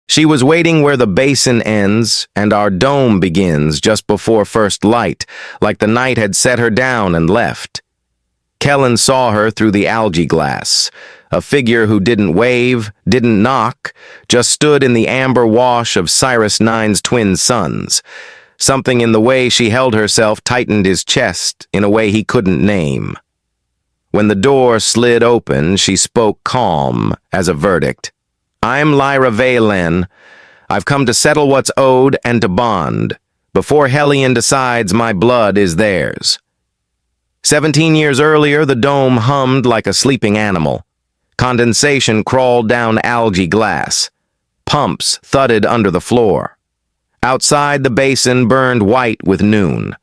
She was waiting where the basin ends and our dome begins just before first light, like the night had set her down and left. Kellen saw her through the algae glass, a figure who didn't wave, didn't knock, just stood in the amber wash of Cyrus IX's twin suns. Something in the way she held herself tightened his chest in a way he couldn't name. When the door slid open, she spoke calm as a verdict. "I'm Lyra Valen. I've come to settle what's owed and to bond. Before Hellion decides, my blood is theirs." 17 years earlier, the dome hummed like a sleeping animal. Condensation crawled down algae glass. Pumps thudded under the floor. Outside, the basin burned white with noon.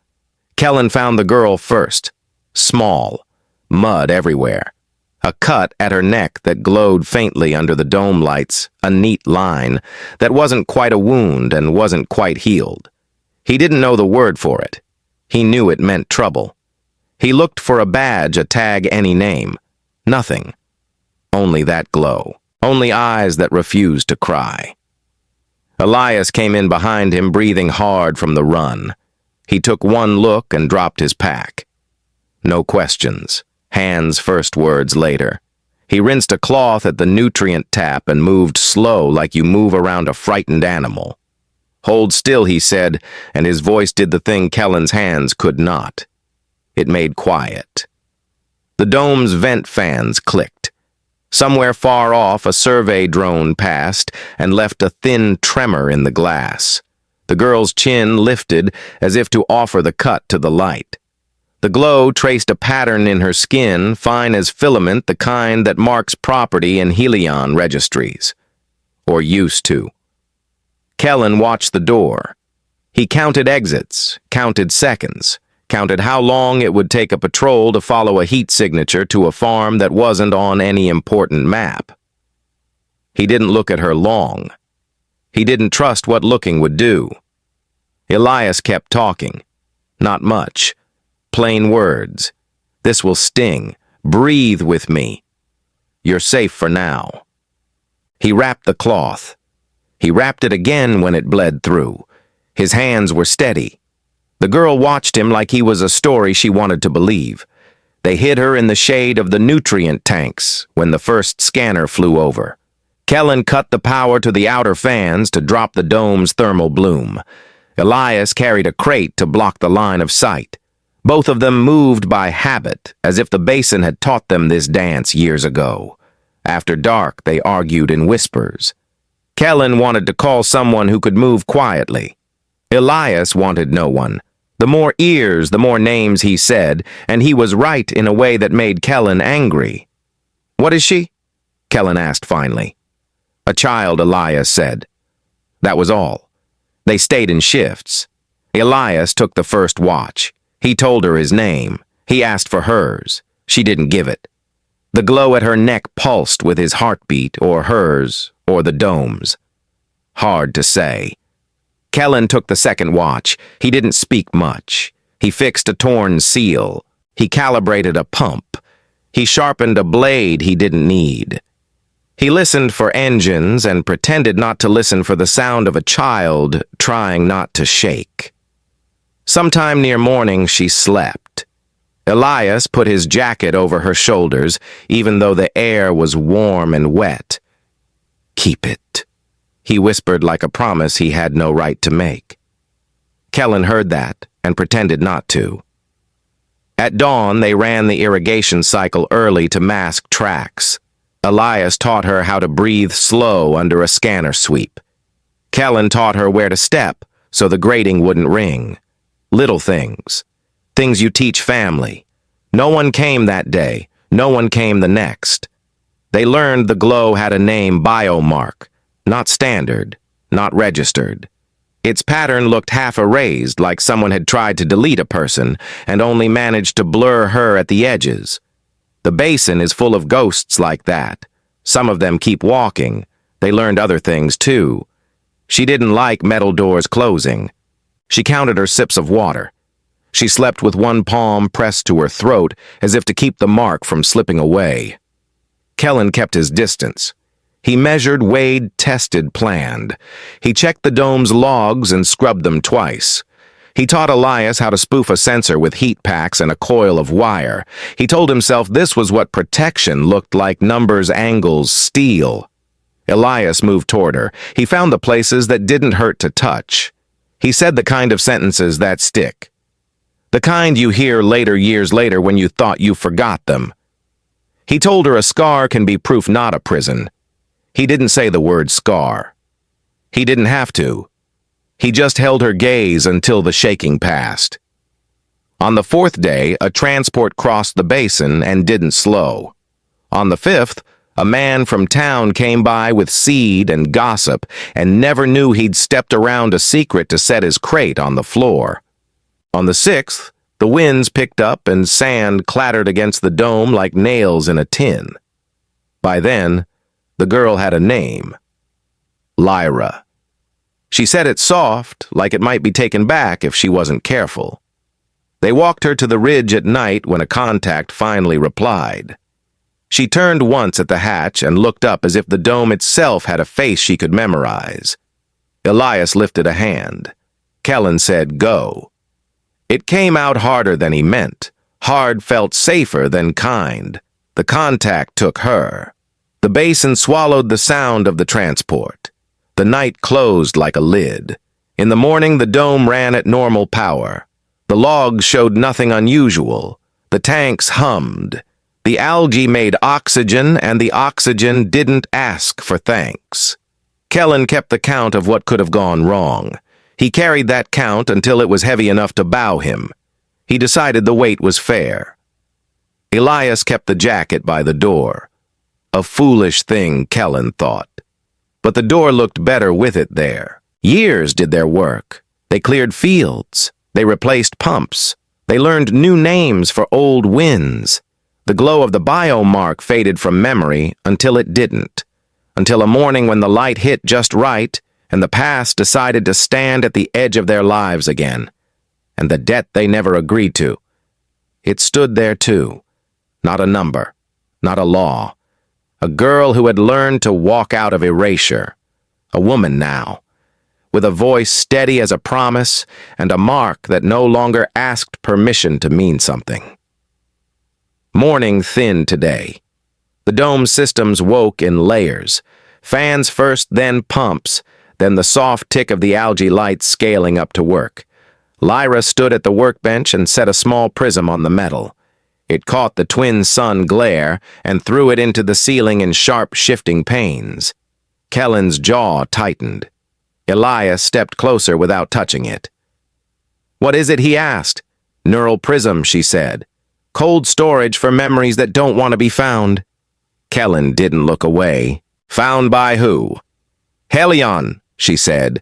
Kellen found the girl first. Small. Mud everywhere. A cut at her neck that glowed faintly under the dome lights, a neat line that wasn't quite a wound and wasn't quite healed. He didn't know the word for it. He knew it meant trouble. He looked for a badge, a tag, any name. Nothing. Only that glow. Only eyes that refused to cry. Elias came in behind him, breathing hard from the run. He took one look and dropped his pack. No questions. Hands first, words later. He rinsed a cloth at the nutrient tap and moved slow like you move around a frightened animal. "Hold still," he said, and his voice did the thing Kellen's hands could not. It made quiet. The dome's vent fans clicked. Somewhere far off, a survey drone passed and left a thin tremor in the glass. The girl's chin lifted as if to offer the cut to the light. The glow traced a pattern in her skin, fine as filament, the kind that marks property in Helion registries. Or used to. Kellen watched the door. He counted exits, counted seconds, counted how long it would take a patrol to follow a heat signature to a farm that wasn't on any important map. He didn't look at her long. He didn't trust what looking would do. Elias kept talking. Not much. Plain words. "This will sting. Breathe with me. You're safe for now." He wrapped the cloth. He wrapped it again when it bled through. His hands were steady. The girl watched him like he was a story she wanted to believe. They hid her in the shade of the nutrient tanks when the first scanner flew over. Kellen cut the power to the outer fans to drop the dome's thermal bloom. Elias carried a crate to block the line of sight. Both of them moved by habit, as if the basin had taught them this dance years ago. After dark, they argued in whispers. Kellen wanted to call someone who could move quietly. Elias wanted no one. The more ears, the more names he said, and he was right in a way that made Kellen angry. "What is she?" Kellen asked finally. "A child," Elias said. That was all. They stayed in shifts. Elias took the first watch. He told her his name. He asked for hers. She didn't give it. The glow at her neck pulsed with his heartbeat, or hers, or the dome's. Hard to say. Kellen took the second watch. He didn't speak much. He fixed a torn seal. He calibrated a pump. He sharpened a blade he didn't need. He listened for engines and pretended not to listen for the sound of a child trying not to shake. Sometime near morning, she slept. Elias put his jacket over her shoulders, even though the air was warm and wet. "Keep it," he whispered like a promise he had no right to make. Kellen heard that and pretended not to. At dawn, they ran the irrigation cycle early to mask tracks. Elias taught her how to breathe slow under a scanner sweep. Kellen taught her where to step so the grating wouldn't ring. Little things. Things you teach family. No one came that day. No one came the next. They learned the glow had a name, biomark. Not standard. Not registered. Its pattern looked half erased, like someone had tried to delete a person and only managed to blur her at the edges. The basin is full of ghosts like that. Some of them keep walking. They learned other things, too. She didn't like metal doors closing. She counted her sips of water. She slept with one palm pressed to her throat, as if to keep the mark from slipping away. Kellen kept his distance. He measured, weighed, tested, planned. He checked the dome's logs and scrubbed them twice. He taught Elias how to spoof a sensor with heat packs and a coil of wire. He told himself this was what protection looked like: numbers, angles, steel. Elias moved toward her. He found the places that didn't hurt to touch. He said the kind of sentences that stick. The kind you hear later, years later, when you thought you forgot them. He told her a scar can be proof not a prison. He didn't say the word scar. He didn't have to. He just held her gaze until the shaking passed. On the fourth day, a transport crossed the basin and didn't slow. On the fifth, a man from town came by with seed and gossip and never knew he'd stepped around a secret to set his crate on the floor. On the sixth, the winds picked up and sand clattered against the dome like nails in a tin. By then, the girl had a name: Lyra. She said it soft, like it might be taken back if she wasn't careful. They walked her to the ridge at night when a contact finally replied. She turned once at the hatch and looked up as if the dome itself had a face she could memorize. Elias lifted a hand. Kellen said, "Go." It came out harder than he meant. Hard felt safer than kind. The contact took her. The basin swallowed the sound of the transport. The night closed like a lid. In the morning, the dome ran at normal power. The logs showed nothing unusual. The tanks hummed. The algae made oxygen, and the oxygen didn't ask for thanks. Kellen kept the count of what could have gone wrong. He carried that count until it was heavy enough to bow him. He decided the weight was fair. Elias kept the jacket by the door. A foolish thing, Kellen thought. But the door looked better with it there. Years did their work. They cleared fields. They replaced pumps. They learned new names for old winds. The glow of the biomark faded from memory until it didn't. Until a morning when the light hit just right and the past decided to stand at the edge of their lives again. And the debt they never agreed to. It stood there too. Not a number. Not a law. A girl who had learned to walk out of erasure. A woman now, with a voice steady as a promise and a mark that no longer asked permission to mean something. Morning thinned today. The dome systems woke in layers. Fans first, then pumps, then the soft tick of the algae lights scaling up to work. Lyra stood at the workbench and set a small prism on the metal. It caught the twin sun glare and threw it into the ceiling in sharp, shifting panes. Kellen's jaw tightened. Elias stepped closer without touching it. "What is it?" he asked. "Neural prism," she said. "Cold storage for memories that don't want to be found." Kellen didn't look away. "Found by who?" "Helion," she said.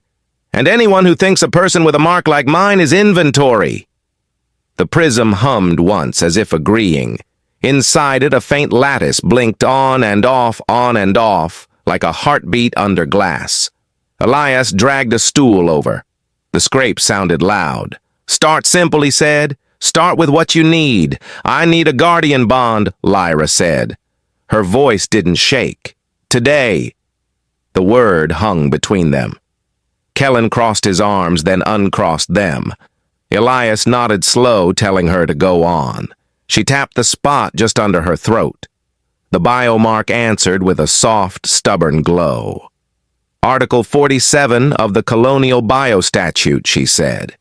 "And anyone who thinks a person with a mark like mine is inventory." The prism hummed once, as if agreeing. Inside it, a faint lattice blinked on and off, like a heartbeat under glass. Elias dragged a stool over. The scrape sounded loud. "Start simple," he said. "Start with what you need. I need a guardian bond," Lyra said. Her voice didn't shake. "Today." The word hung between them. Kellen crossed his arms, then uncrossed them. Elias nodded slow, telling her to go on. She tapped the spot just under her throat. The biomark answered with a soft, stubborn glow. "Article 47 of the Colonial Biostatute," she said.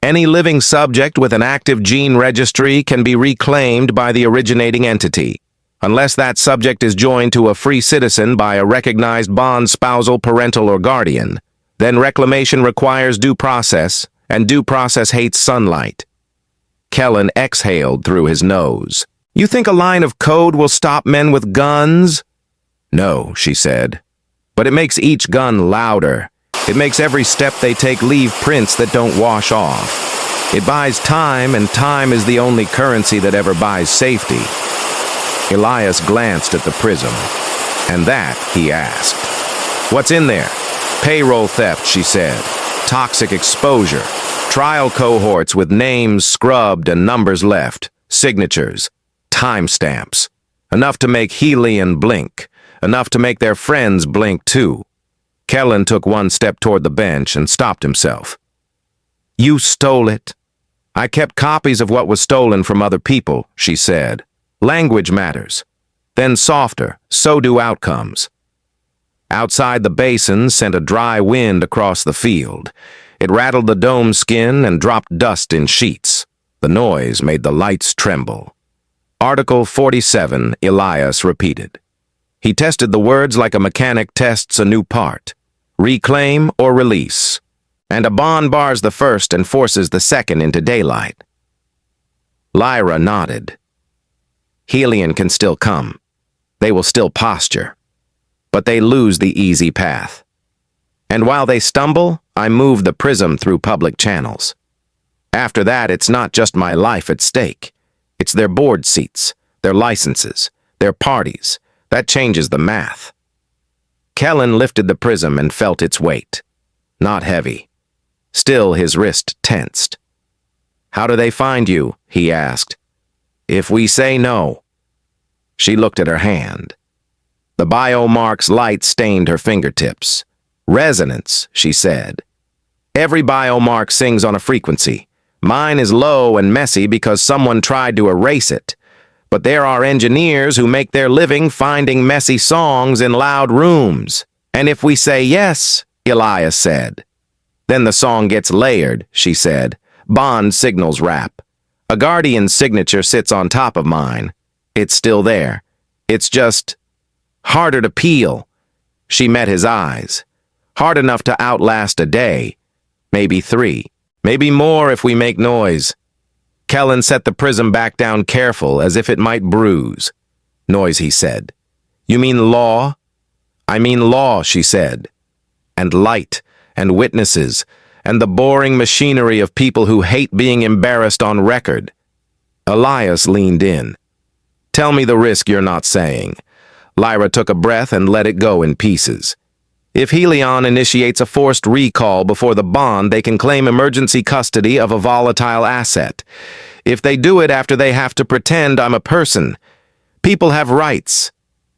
"Any living subject with an active gene registry can be reclaimed by the originating entity, unless that subject is joined to a free citizen by a recognized bond spousal, parental, or guardian. Then reclamation requires due process, and due process hates sunlight." Kellen exhaled through his nose. "You think a line of code will stop men with guns?" "No," she said. "But it makes each gun louder. It makes every step they take leave prints that don't wash off. It buys time, and time is the only currency that ever buys safety." Elias glanced at the prism. "And that?" he asked. "What's in there?" "Payroll theft," she said. "Toxic exposure. Trial cohorts with names scrubbed and numbers left. Signatures. Timestamps. Enough to make Helion blink. enough to make their friends blink too. Kellen took one step toward the bench and stopped himself. "You stole it." "I kept copies of what was stolen from other people," she said. "Language matters." Then softer, "So do outcomes." Outside the basin sent a dry wind across the field. It rattled the dome skin and dropped dust in sheets. The noise made the lights tremble. Article 47, Elias repeated. He tested the words like a mechanic tests a new part. Reclaim or release. And a bond bars the first and forces the second into daylight. Lyra nodded. Helion can still come. They will still posture. But they lose the easy path. And while they stumble, I move the prism through public channels. After that, it's not just my life at stake. It's their board seats, their licenses, their parties. That changes the math. Kellen lifted the prism and felt its weight. Not heavy. Still, his wrist tensed. "How do they find you?" he asked. "If we say no." She looked at her hand. The biomark's light stained her fingertips. "Resonance," she said. "Every biomark sings on a frequency. Mine is low and messy because someone tried to erase it. But there are engineers who make their living finding messy songs in loud rooms. And if we say yes," Elias said. "Then the song gets layered," she said. "Bond signals wrap. A guardian's signature sits on top of mine. It's still there. It's just harder to peel." She met his eyes. "Hard enough to outlast a day. Maybe 3. Maybe more if we make noise." Kellen set the prism back down careful, as if it might bruise. "Noise," he said. "You mean law?" "I mean law," she said. "And light, and witnesses, and the boring machinery of people who hate being embarrassed on record." Elias leaned in. "Tell me the risk you're not saying." Lyra took a breath and let it go in pieces. "If Helion initiates a forced recall before the bond, they can claim emergency custody of a volatile asset. If they do it after they have to pretend I'm a person, people have rights.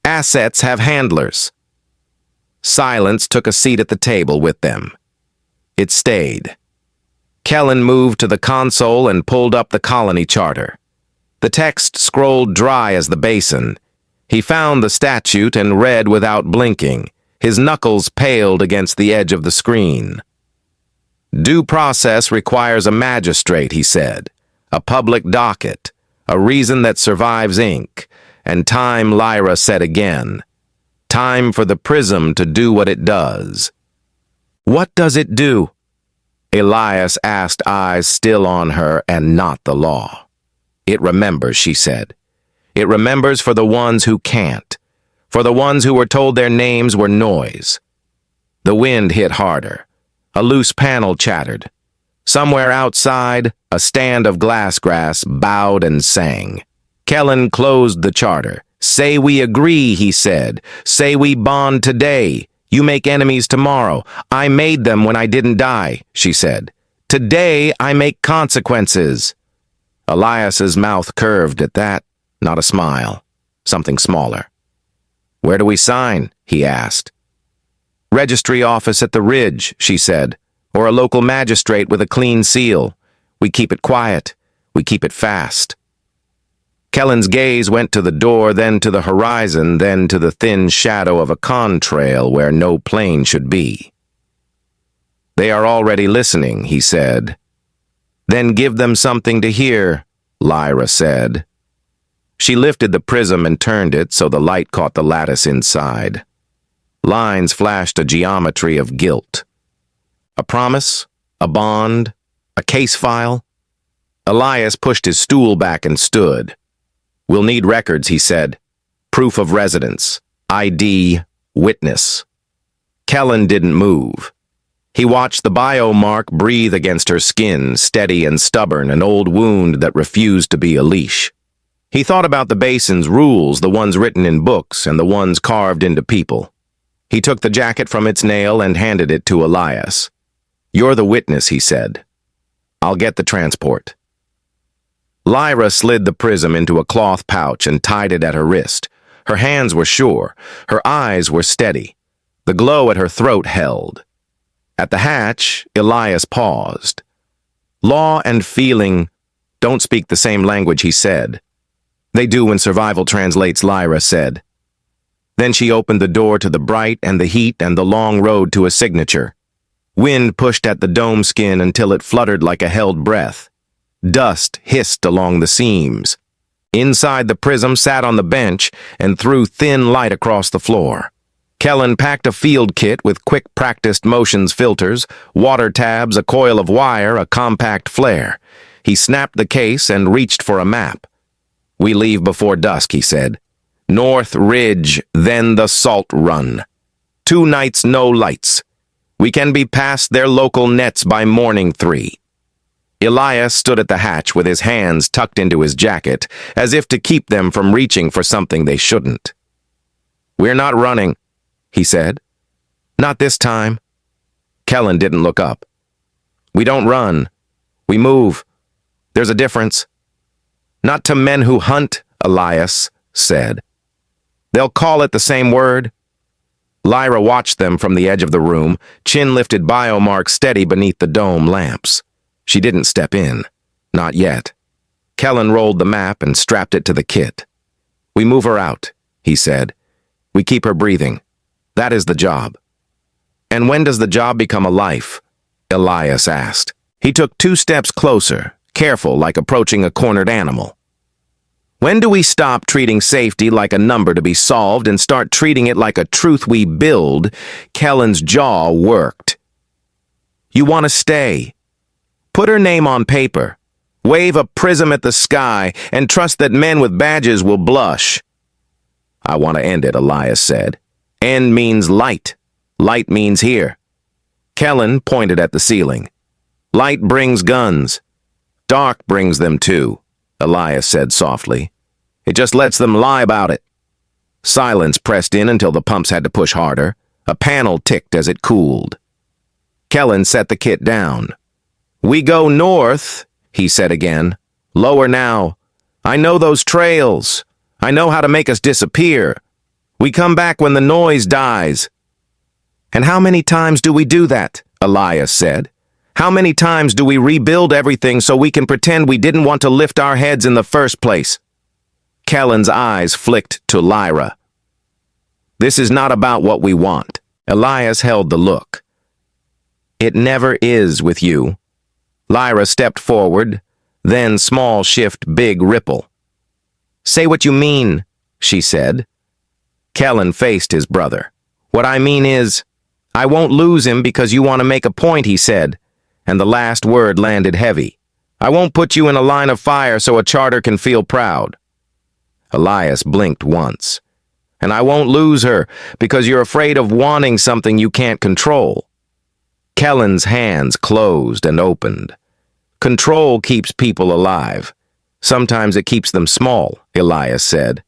Assets have handlers." Silence took a seat at the table with them. It stayed. Kellen moved to the console and pulled up the colony charter. The text scrolled dry as the basin. He found the statute and read without blinking. His knuckles paled against the edge of the screen. "Due process requires a magistrate," he said. "A public docket. A reason that survives ink. And time," Lyra said again. "Time for the prism to do what it does." "What does it do?" Elias asked, eyes still on her and not the law. "It remembers," she said. "It remembers for the ones who can't. For the ones who were told their names were noise." The wind hit harder. A loose panel chattered. Somewhere outside, a stand of glassgrass bowed and sang. Kellen closed the charter. "Say we agree," he said. "Say we bond today. You make enemies tomorrow. I made them when I didn't die," she said. "Today I make consequences." Elias's mouth curved at that, not a smile, something smaller. "Where do we sign?" he asked. "Registry office at the Ridge," she said, "or a local magistrate with a clean seal. We keep it quiet. We keep it fast." Kellen's gaze went to the door, then to the horizon, then to the thin shadow of a contrail where no plane should be. "They are already listening," he said. "Then give them something to hear," Lyra said. She lifted the prism and turned it so the light caught the lattice inside. Lines flashed a geometry of guilt. A promise, a bond, a case file. Elias pushed his stool back and stood. "We'll need records," he said. "Proof of residence, ID, witness." Kellen didn't move. He watched the biomark breathe against her skin, steady and stubborn, an old wound that refused to be a leash. He thought about the basin's rules, the ones written in books and the ones carved into people. He took the jacket from its nail and handed it to Elias. "You're the witness," he said. "I'll get the transport." Lyra slid the prism into a cloth pouch and tied it at her wrist. Her hands were sure. Her eyes were steady. The glow at her throat held. At the hatch, Elias paused. Law and feeling don't speak the same language, he said. They do when survival translates, Lyra said. Then she opened the door to the bright and the heat and the long road to a signature. Wind pushed at the dome skin until it fluttered like a held breath. Dust hissed along the seams. Inside, the prism sat on the bench and threw thin light across the floor. Kellen packed a field kit with quick practiced motions filters, water tabs, a coil of wire, a compact flare. He snapped the case and reached for a map. We leave before dusk, he said. North Ridge, then the Salt Run. 2 nights, no lights. We can be past their local nets by morning 3. Elias stood at the hatch with his hands tucked into his jacket, as if to keep them from reaching for something they shouldn't. We're not running, he said. Not this time. Kellen didn't look up. We don't run. We move. There's a difference. Not to men who hunt, Elias said. They'll call it the same word. Lyra watched them from the edge of the room, chin-lifted biomark steady beneath the dome lamps. She didn't step in. Not yet. Kellen rolled the map and strapped it to the kit. We move her out, he said. We keep her breathing. That is the job. And when does the job become a life? Elias asked. He took 2 steps closer, careful like approaching a cornered animal. When do we stop treating safety like a number to be solved and start treating it like a truth we build? Kellen's jaw worked. You want to stay. Put her name on paper. Wave a prism at the sky and trust that men with badges will blush. I want to end it, Elias said. End means light. Light means here. Kellen pointed at the ceiling. Light brings guns. Dark brings them too, Elias said softly. It just lets them lie about it. Silence pressed in until the pumps had to push harder. A panel ticked as it cooled. Kellen set the kit down. We go north, he said again. Lower now. I know those trails. I know how to make us disappear. We come back when the noise dies. And how many times do we do that? Elias said. How many times do we rebuild everything so we can pretend we didn't want to lift our heads in the first place? Kellen's eyes flicked to Lyra. This is not about what we want. Elias held the look. It never is with you. Lyra stepped forward, then small shift, big ripple. Say what you mean, she said. Kellen faced his brother. What I mean is, I won't lose him because you want to make a point, he said, and the last word landed heavy. I won't put you in a line of fire so a charter can feel proud. Elias blinked once. And I won't lose her because you're afraid of wanting something you can't control. Kellen's hands closed and opened. Control keeps people alive. Sometimes it keeps them small, Elias said.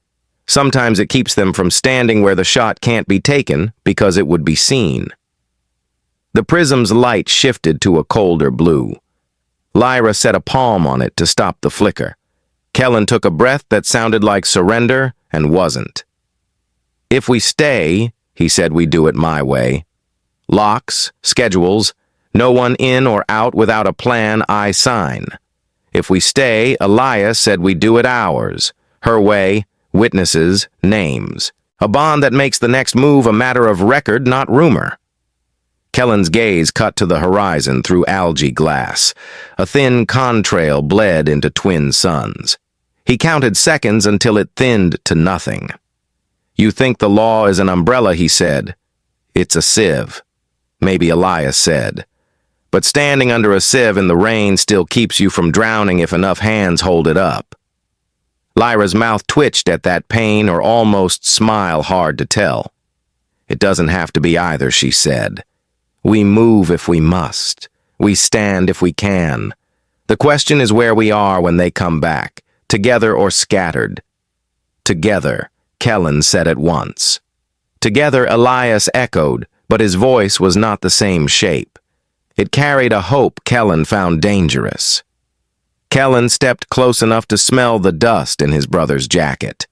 Sometimes it keeps them from standing where the shot can't be taken because it would be seen. The prism's light shifted to a colder blue. Lyra set a palm on it to stop the flicker. Kellen took a breath that sounded like surrender and wasn't. If we stay, he said, we do it my way. Locks, schedules, no one in or out without a plan I sign. If we stay, Elias said we do it ours, her way, witnesses, names. A bond that makes the next move a matter of record, not rumor. Kellen's gaze cut to the horizon through algae glass. A thin contrail bled into twin suns. He counted seconds until it thinned to nothing. You think the law is an umbrella, he said. It's a sieve. Maybe Elias said. But standing under a sieve in the rain still keeps you from drowning if enough hands hold it up. Lyra's mouth twitched at that pain or almost smile, hard to tell. It doesn't have to be either, she said. We move if we must. We stand if we can. The question is where we are when they come back, together or scattered. Together, Kellen said at once. Together, Elias echoed, but his voice was not the same shape. It carried a hope Kellen found dangerous. Kellen stepped close enough to smell the dust in his brother's jacket.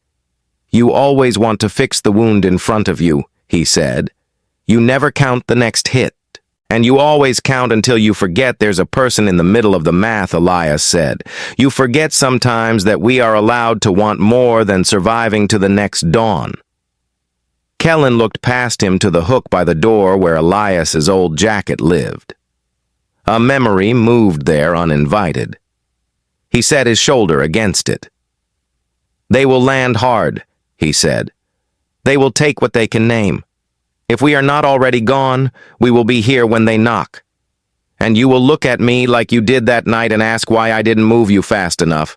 You always want to fix the wound in front of you, he said. You never count the next hit. And you always count until you forget there's a person in the middle of the math, Elias said. You forget sometimes that we are allowed to want more than surviving to the next dawn. Kellen looked past him to the hook by the door where Elias's old jacket lived. A memory moved there uninvited. He set his shoulder against it. They will land hard, he said. They will take what they can name. If we are not already gone, we will be here when they knock. And you will look at me like you did that night and ask why I didn't move you fast enough.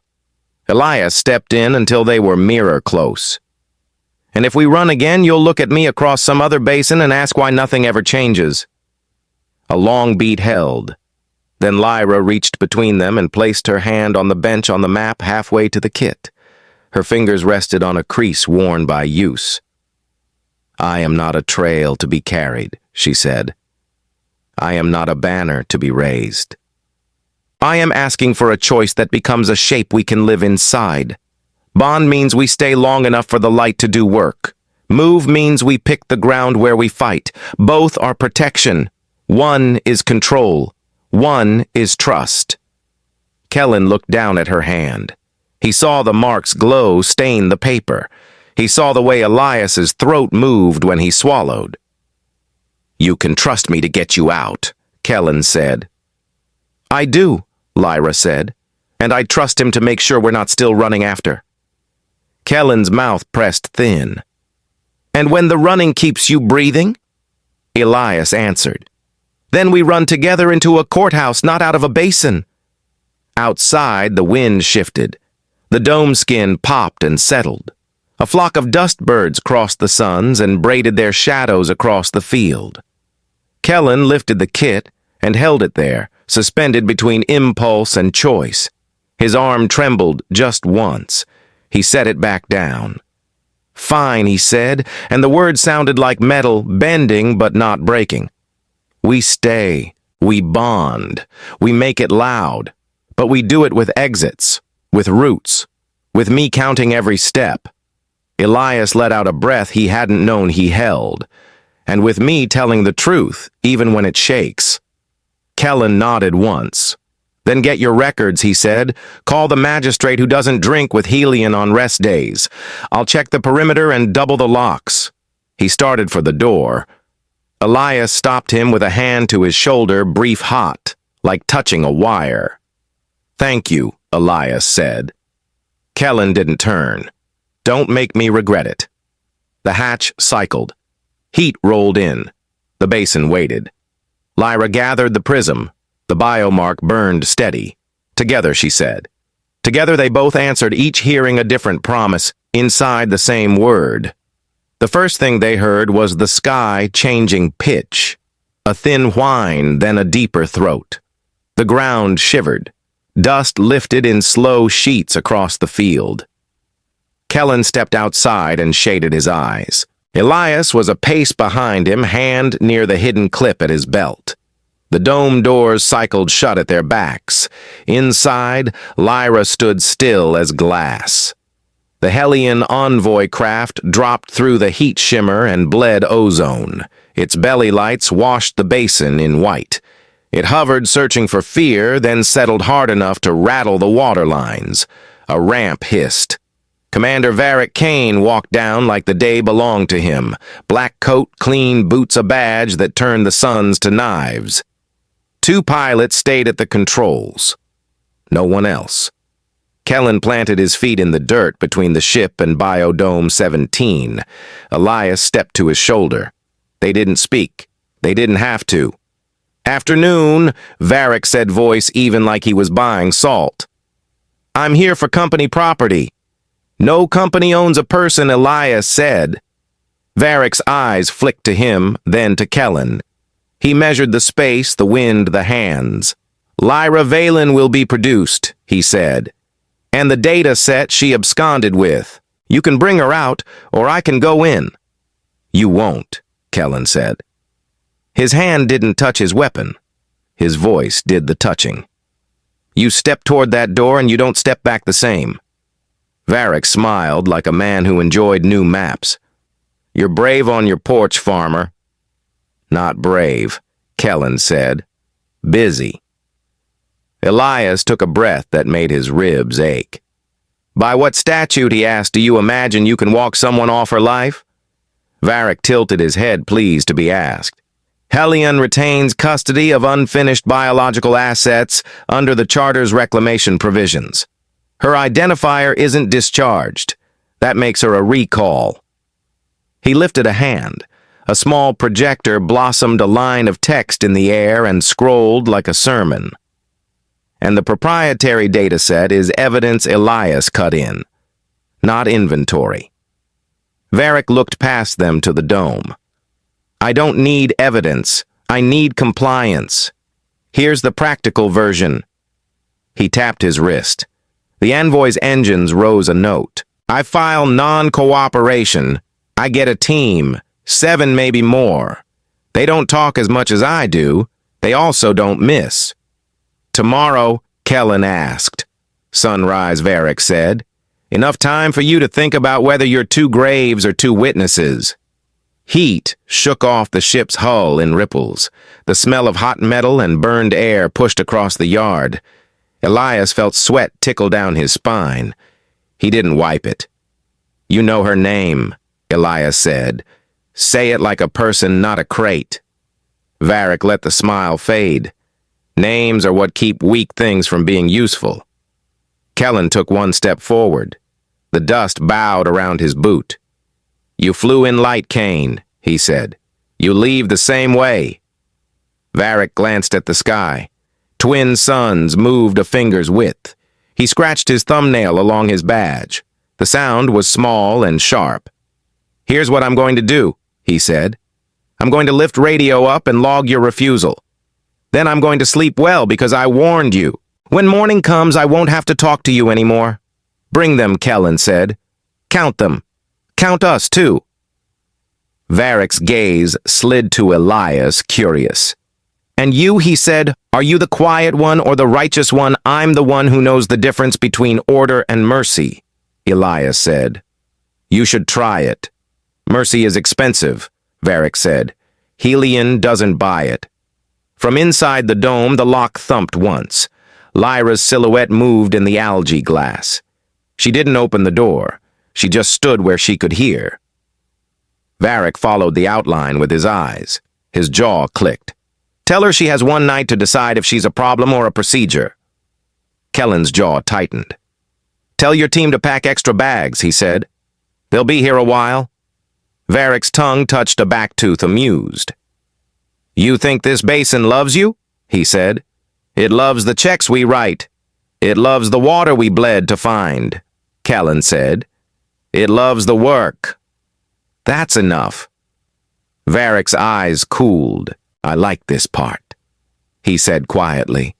Elias stepped in until they were mirror close. And if we run again, you'll look at me across some other basin and ask why nothing ever changes. A long beat held. Then Lyra reached between them and placed her hand on the bench on the map halfway to the kit. Her fingers rested on a crease worn by use. I am not a trail to be carried, she said. I am not a banner to be raised. I am asking for a choice that becomes a shape we can live inside. Bond means we stay long enough for the light to do work. Move means we pick the ground where we fight. Both are protection. One is control. One is trust. Kellen looked down at her hand. He saw the marks glow stain the paper. He saw the way Elias's throat moved when he swallowed. You can trust me to get you out, Kellen said. I do, Lyra said, and I trust him to make sure we're not still running after. Kellen's mouth pressed thin. And when the running keeps you breathing? Elias answered. Then we run together into a courthouse, not out of a basin. Outside, the wind shifted. The dome skin popped and settled. A flock of dust birds crossed the suns and braided their shadows across the field. Kellen lifted the kit and held it there, suspended between impulse and choice. His arm trembled just once. He set it back down. Fine, he said, and the words sounded like metal, bending but not breaking. We stay, we bond, we make it loud, but we do it with exits, with roots, with me counting every step. Elias let out a breath he hadn't known he held, and with me telling the truth, even when it shakes. Kellen nodded once. Then get your records, he said. Call the magistrate who doesn't drink with Helion on rest days. I'll check the perimeter and double the locks. He started for the door. Elias stopped him with a hand to his shoulder, brief hot, like touching a wire. Thank you, Elias said. Kellen didn't turn. Don't make me regret it. The hatch cycled. Heat rolled in. The basin waited. Lyra gathered the prism. The biomark burned steady. Together, she said. Together they both answered, each hearing a different promise, inside the same word. The first thing they heard was the sky changing pitch. A thin whine, then a deeper throat. The ground shivered. Dust lifted in slow sheets across the field. Kellen stepped outside and shaded his eyes. Elias was a pace behind him, hand near the hidden clip at his belt. The dome doors cycled shut at their backs. Inside, Lyra stood still as glass. The Helion envoy craft dropped through the heat shimmer and bled ozone. Its belly lights washed the basin in white. It hovered, searching for fear, then settled hard enough to rattle the water lines. A ramp hissed. Commander Varric Kane walked down like the day belonged to him. Black coat, clean boots, a badge that turned the suns to knives. Two pilots stayed at the controls. No one else. Kellen planted his feet in the dirt between the ship and Biodome 17. Elias stepped to his shoulder. They didn't speak. They didn't have to. Afternoon, Varric said, voice even like he was buying salt. I'm here for company property. No company owns a person, Elias said. Varric's eyes flicked to him, then to Kellen. He measured the space, the wind, the hands. Lyra Valen will be produced, he said. And the data set she absconded with. You can bring her out, or I can go in. You won't, Kellen said. His hand didn't touch his weapon. His voice did the touching. You step toward that door and you don't step back the same. Varric smiled like a man who enjoyed new maps. "You're brave on your porch, farmer." "Not brave," Kellen said. "Busy." Elias took a breath that made his ribs ache. "By what statute," he asked, "do you imagine you can walk someone off her life?" Varric tilted his head, pleased to be asked. "Hellion retains custody of unfinished biological assets under the Charter's reclamation provisions. Her identifier isn't discharged. That makes her a recall." He lifted a hand. A small projector blossomed a line of text in the air and scrolled like a sermon. "And the proprietary dataset is evidence Elias cut in, not inventory." Varric looked past them to the dome. "I don't need evidence. I need compliance. Here's the practical version." He tapped his wrist. The Envoy's engines rose a note. "I file non-cooperation. I get a team, 7 maybe more. They don't talk as much as I do. They also don't miss." "Tomorrow?" Kellen asked. "Sunrise," Varric said. "Enough time for you to think about whether you're 2 graves or 2 witnesses." Heat shook off the ship's hull in ripples. The smell of hot metal and burned air pushed across the yard. Elias felt sweat tickle down his spine. He didn't wipe it. "You know her name," Elias said. "Say it like a person, not a crate." Varric let the smile fade. Names are what keep weak things from being useful. Kellen took one step forward. The dust bowed around his boot. "You flew in light, Kane," he said. "You leave the same way." Varric glanced at the sky. Twin suns moved a finger's width. He scratched his thumbnail along his badge. The sound was small and sharp. "Here's what I'm going to do," he said. "I'm going to lift radio up and log your refusal. Then I'm going to sleep well because I warned you. When morning comes, I won't have to talk to you anymore." "Bring them," Kellen said. "Count them. Count us, too." Varric's gaze slid to Elias, curious. "And you," he said, "are you the quiet one or the righteous one? I'm the one who knows the difference between order and mercy," Elias said. "You should try it." "Mercy is expensive," Varric said. "Helion doesn't buy it." From inside the dome, the lock thumped once. Lyra's silhouette moved in the algae glass. She didn't open the door. She just stood where she could hear. Varric followed the outline with his eyes. His jaw clicked. "Tell her she has 1 night to decide if she's a problem or a procedure." Kellen's jaw tightened. "Tell your team to pack extra bags," he said. "They'll be here a while." Varric's tongue touched a back tooth, amused. "You think this basin loves you?" he said. "It loves the checks we write. It loves the water we bled to find," Kellen said. "It loves the work." "That's enough." Varric's eyes cooled. "I like this part," he said quietly.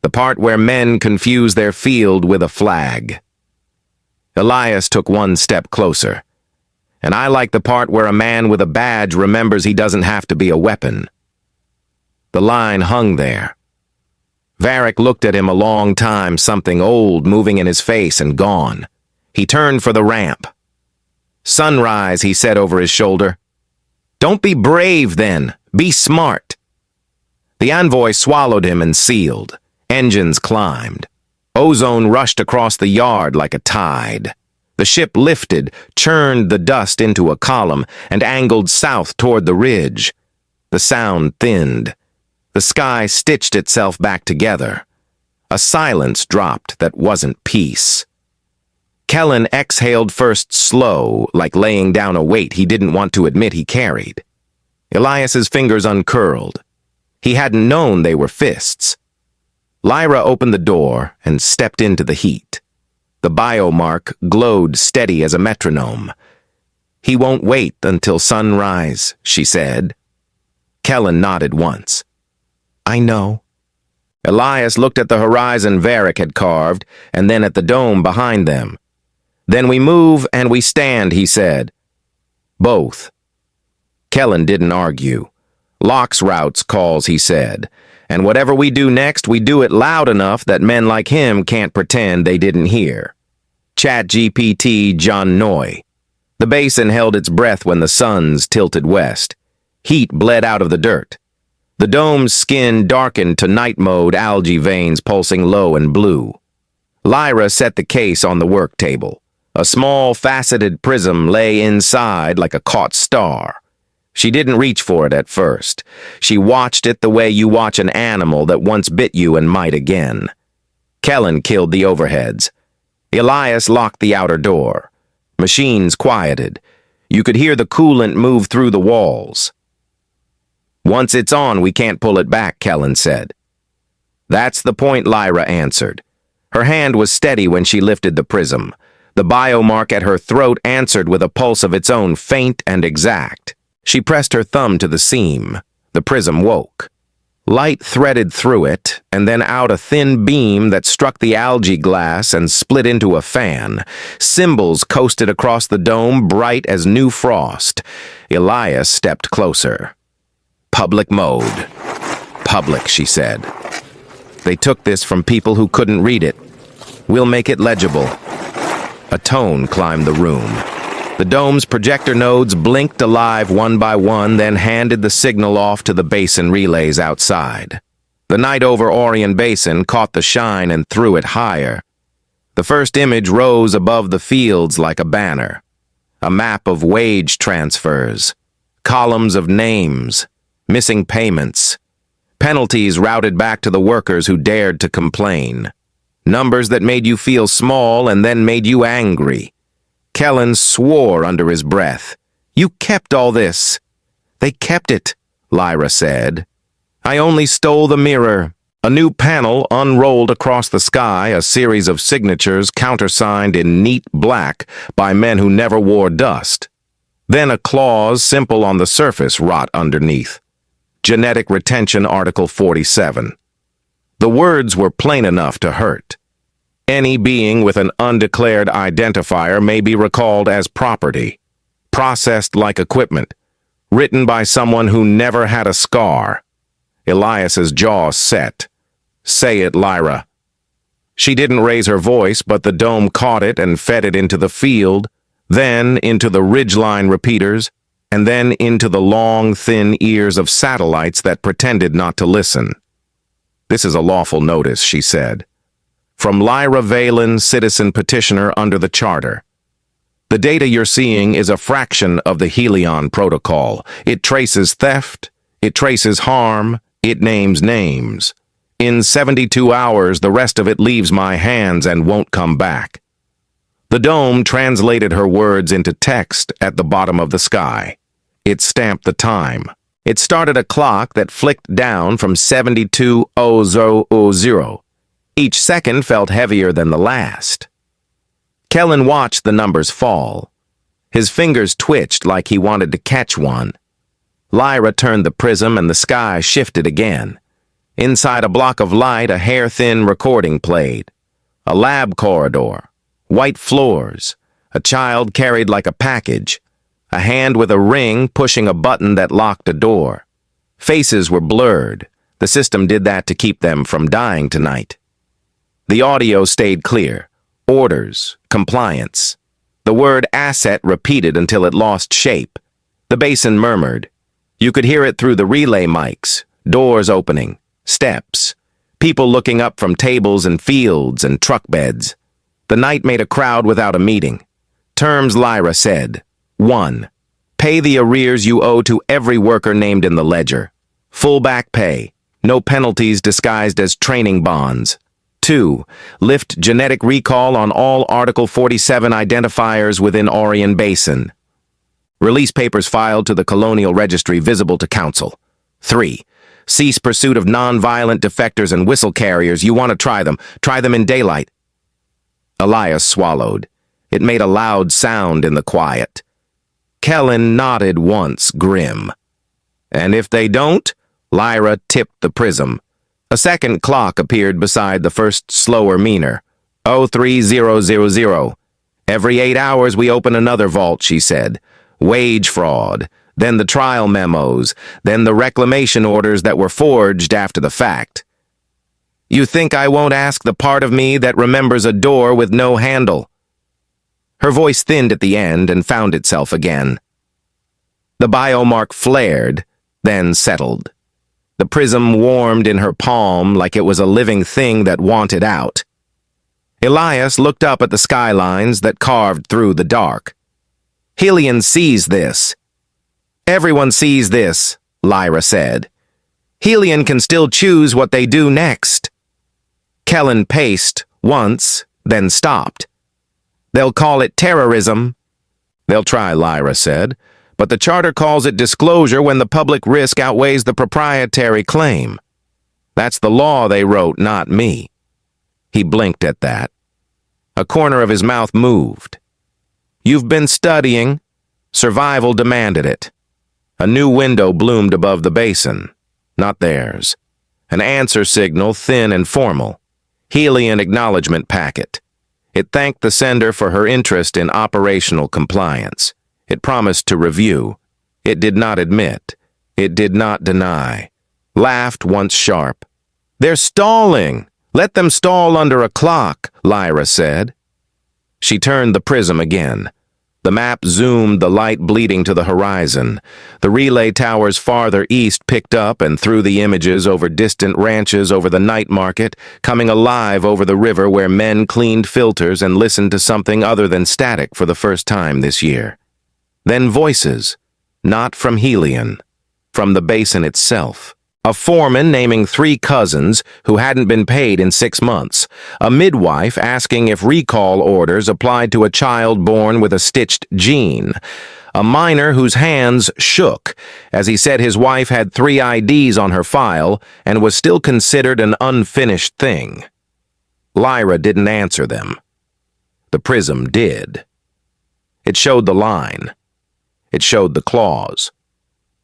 "The part where men confuse their field with a flag." Elias took 1 step closer. "And I like the part where a man with a badge remembers he doesn't have to be a weapon." The line hung there. Varric looked at him a long time, something old moving in his face and gone. He turned for the ramp. "Sunrise," he said over his shoulder. "Don't be brave, then. Be smart." The envoy swallowed him and sealed. Engines climbed. Ozone rushed across the yard like a tide. The ship lifted, churned the dust into a column, and angled south toward the ridge. The sound thinned. The sky stitched itself back together. A silence dropped that wasn't peace. Kellen exhaled first slow, like laying down a weight he didn't want to admit he carried. Elias's fingers uncurled. He hadn't known they were fists. Lyra opened the door and stepped into the heat. The biomark glowed steady as a metronome. "He won't wait until sunrise," she said. Kellen nodded once. "I know." Elias looked at the horizon Varric had carved, and then at the dome behind them. "Then we move and we stand," he said. "Both." Kellen didn't argue. "Locke's routes calls," he said. "And whatever we do next, we do it loud enough that men like him can't pretend they didn't hear." ChatGPT John Noy. The basin held its breath when the suns tilted west. Heat bled out of the dirt. The dome's skin darkened to night mode, algae veins pulsing low and blue. Lyra set the case on the work table. A small, faceted prism lay inside like a caught star. She didn't reach for it at first. She watched it the way you watch an animal that once bit you and might again. Kellen killed the overheads. Elias locked the outer door. Machines quieted. You could hear the coolant move through the walls. "Once it's on, we can't pull it back," Kellen said. "That's the point," Lyra answered. Her hand was steady when she lifted the prism. The biomark at her throat answered with a pulse of its own, faint and exact. She pressed her thumb to the seam. The prism woke. Light threaded through it, and then out a thin beam that struck the algae glass and split into a fan. Symbols coasted across the dome, bright as new frost. Elias stepped closer. "Public mode." "Public," she said. "They took this from people who couldn't read it. We'll make it legible." A tone climbed the room. The dome's projector nodes blinked alive one by one, then handed the signal off to the basin relays outside. The night over Orion Basin caught the shine and threw it higher. The first image rose above the fields like a banner. A map of wage transfers, columns of names, missing payments, penalties routed back to the workers who dared to complain. Numbers that made you feel small and then made you angry. Kellen swore under his breath. "You kept all this." "They kept it," Lyra said. "I only stole the mirror." A new panel unrolled across the sky, a series of signatures countersigned in neat black by men who never wore dust. Then a clause, simple on the surface, wrought underneath. Genetic Retention Article 47. The words were plain enough to hurt. Any being with an undeclared identifier may be recalled as property, processed like equipment, written by someone who never had a scar. Elias's jaw set. "Say it, Lyra." She didn't raise her voice, but the dome caught it and fed it into the field, then into the ridgeline repeaters, and then into the long, thin ears of satellites that pretended not to listen. "This is a lawful notice," she said. "From Lyra Valen, citizen petitioner under the Charter. The data you're seeing is a fraction of the Helion Protocol. It traces theft, it traces harm, it names names. In 72 hours, the rest of it leaves my hands and won't come back." The dome translated her words into text at the bottom of the sky. It stamped the time. It started a clock that flicked down from 72:00:00. Each second felt heavier than the last. Kellen watched the numbers fall. His fingers twitched like he wanted to catch one. Lyra turned the prism and the sky shifted again. Inside a block of light, a hair-thin recording played. A lab corridor, white floors, a child carried like a package, a hand with a ring pushing a button that locked a door. Faces were blurred. The system did that to keep them from dying tonight. The audio stayed clear. Orders, compliance. The word asset repeated until it lost shape. The basin murmured. You could hear it through the relay mics, doors opening, steps, people looking up from tables and fields and truck beds. The night made a crowd without a meeting. Terms, Lyra said. 1. Pay the arrears you owe to every worker named in the ledger. Full back pay. No penalties disguised as training bonds. 2. Lift genetic recall on all Article 47 identifiers within Orion Basin. Release papers filed to the Colonial Registry visible to Council. 3. Cease pursuit of non-violent defectors and whistle carriers. You want to try them. Try them in daylight. Elias swallowed. It made a loud sound in the quiet. Kellen nodded once, grim. And if they don't? Lyra tipped the prism. A second clock appeared beside the first slower meaner. 03000. Every 8 hours we open another vault, she said. Wage fraud, then the trial memos, then the reclamation orders that were forged after the fact. You think I won't ask the part of me that remembers a door with no handle? Her voice thinned at the end and found itself again. The biomark flared, then settled. The prism warmed in her palm like it was a living thing that wanted out. Elias looked up at the skylines that carved through the dark. Helion sees this. Everyone sees this, Lyra said. Helion can still choose what they do next. Kellen paced once, then stopped. They'll call it terrorism. They'll try, Lyra said, but the charter calls it disclosure when the public risk outweighs the proprietary claim. That's the law they wrote, not me. He blinked at that. A corner of his mouth moved. You've been studying. Survival demanded it. A new window bloomed above the basin. Not theirs. An answer signal, thin and formal. Helion acknowledgement packet. It thanked the sender for her interest in operational compliance. It promised to review. It did not admit. It did not deny. Laughed once sharp. They're stalling. Let them stall under a clock, Lyra said. She turned the prism again. The map zoomed, the light bleeding to the horizon. The relay towers farther east picked up and threw the images over distant ranches, over the night market, coming alive over the river where men cleaned filters and listened to something other than static for the first time this year. Then voices, not from Helion, from the basin itself. A foreman naming 3 cousins who hadn't been paid in 6 months. A midwife asking if recall orders applied to a child born with a stitched gene. A miner whose hands shook as he said his wife had 3 IDs on her file and was still considered an unfinished thing. Lyra didn't answer them. The prism did. It showed the line. It showed the clause.